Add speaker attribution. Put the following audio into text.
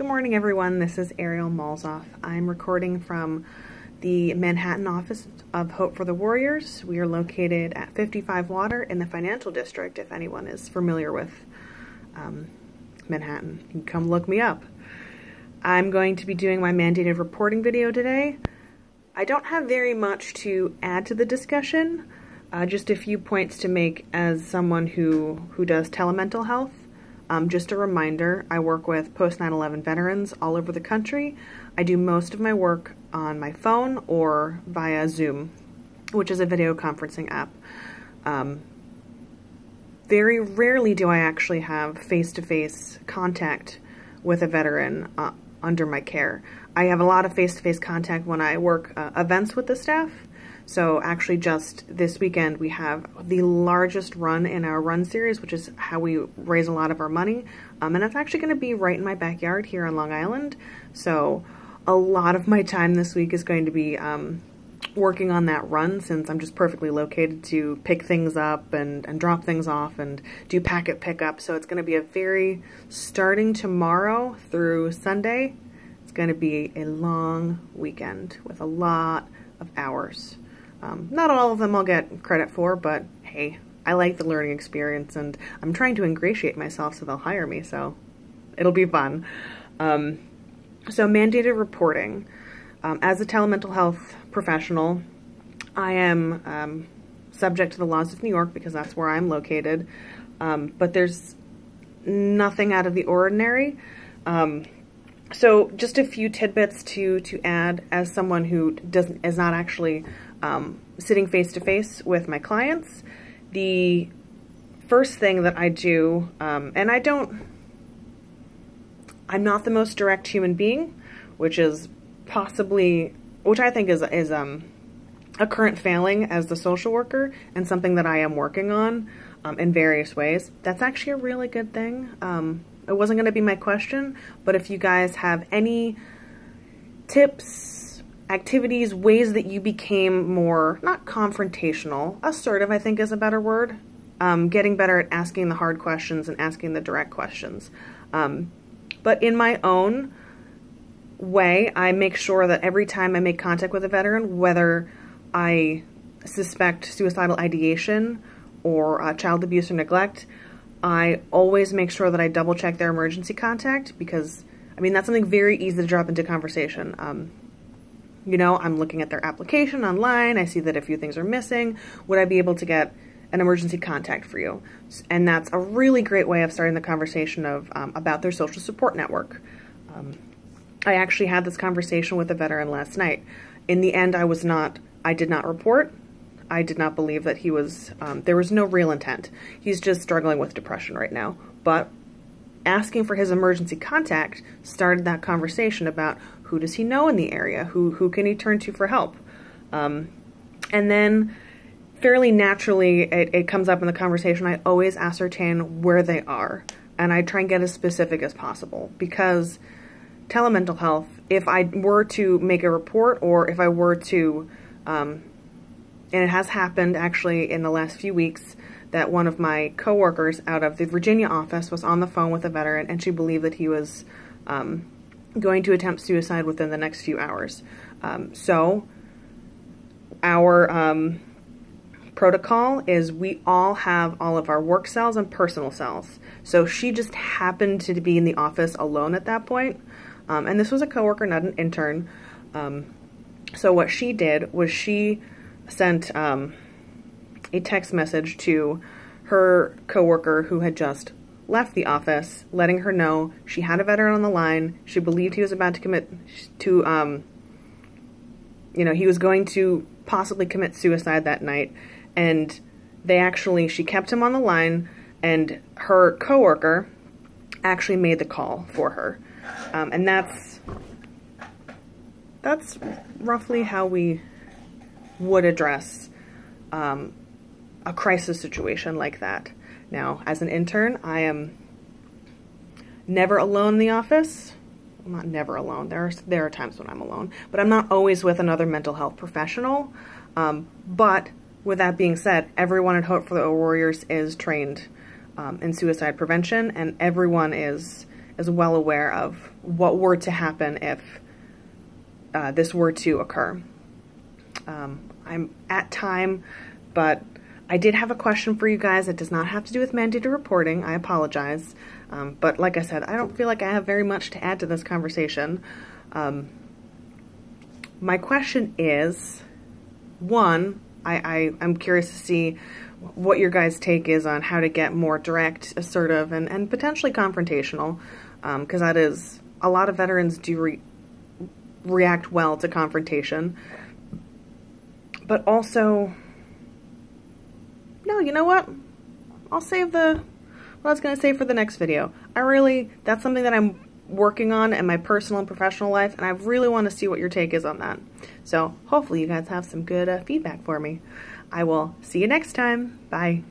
Speaker 1: Good morning, everyone. This is Ariel Malzoff. I'm recording from the Manhattan office of Hope for the Warriors. We are located at 55 Water in the Financial District, if anyone is familiar with Manhattan. You can come look me up. I'm going to be doing my mandated reporting video today. I don't have very much to add to the discussion, just a few points to make as someone who does telemental health. Just a reminder, I work with post 9/11 veterans all over the country. I do most of my work on my phone or via Zoom, which is a video conferencing app. Very rarely do I actually have face-to-face contact with a veteran under my care. I have a lot of face-to-face contact when I work events with the staff. So actually just this weekend we have the largest run in our run series, which is how we raise a lot of our money. And that's actually going to be right in my backyard here on Long Island. So a lot of my time this week is going to be working on that run, since I'm just perfectly located to pick things up and drop things off and do packet pickup. So it's going to be a starting tomorrow through Sunday, it's going to be a long weekend with a lot of hours. Not all of them I'll get credit for, but hey, I like the learning experience and I'm trying to ingratiate myself so they'll hire me, so it'll be fun. So mandated reporting. As a telemental health professional, I am subject to the laws of New York because that's where I'm located, but there's nothing out of the ordinary. So just a few tidbits to add as someone who is not actually sitting face-to-face with my clients. The first thing that I do, and I'm not the most direct human being, which I think is a current failing as the social worker and something that I am working on in various ways. That's actually a really good thing. It wasn't going to be my question, but if you guys have any tips, activities, ways that you became more, not confrontational, assertive I think is a better word, getting better at asking the hard questions and asking the direct questions. But in my own way, I make sure that every time I make contact with a veteran, whether I suspect suicidal ideation or child abuse or neglect, I always make sure that I double check their emergency contact, because I mean that's something very easy to drop into conversation. You know, I'm looking at their application online, I see that a few things are missing. Would I be able to get an emergency contact for you? And that's a really great way of starting the conversation about their social support network. I actually had this conversation with a veteran last night. In the end, I did not report. I did not believe that he was, there was no real intent. He's just struggling with depression right now. But asking for his emergency contact started that conversation about who does he know in the area, who can he turn to for help. And then fairly naturally, it comes up in the conversation, I always ascertain where they are. And I try and get as specific as possible, because telemental health, if I were to make a report, or if I were to, and it has happened actually in the last few weeks, that one of my coworkers out of the Virginia office was on the phone with a veteran and she believed that he was going to attempt suicide within the next few hours. So our protocol is we all have all of our work cells and personal cells. So she just happened to be in the office alone at that point. And this was a coworker, not an intern. So what she did was she sent a text message to her coworker who had just left the office, letting her know she had a veteran on the line. She believed he was about to commit to, he was going to possibly commit suicide that night. And she kept him on the line, and her coworker actually made the call for her. And that's roughly how we would address a crisis situation like that. Now, as an intern, I am never alone in the office. I'm not never alone. There are times when I'm alone, but I'm not always with another mental health professional. But with that being said, everyone at Hope for the Warriors is trained in suicide prevention, and everyone is is well aware of what were to happen if this were to occur. I'm at time, but I did have a question for you guys. It does not have to do with mandated reporting. I apologize. But like I said, I don't feel like I have very much to add to this conversation. My question is, one, I'm curious to see what your guys' take is on how to get more direct, assertive, and potentially confrontational, because that is, a lot of veterans do react well to confrontation. But also, no, you know what? I'll save what I was going to say for the next video. That's something that I'm working on in my personal and professional life, and I really want to see what your take is on that. So hopefully you guys have some good feedback for me. I will see you next time. Bye.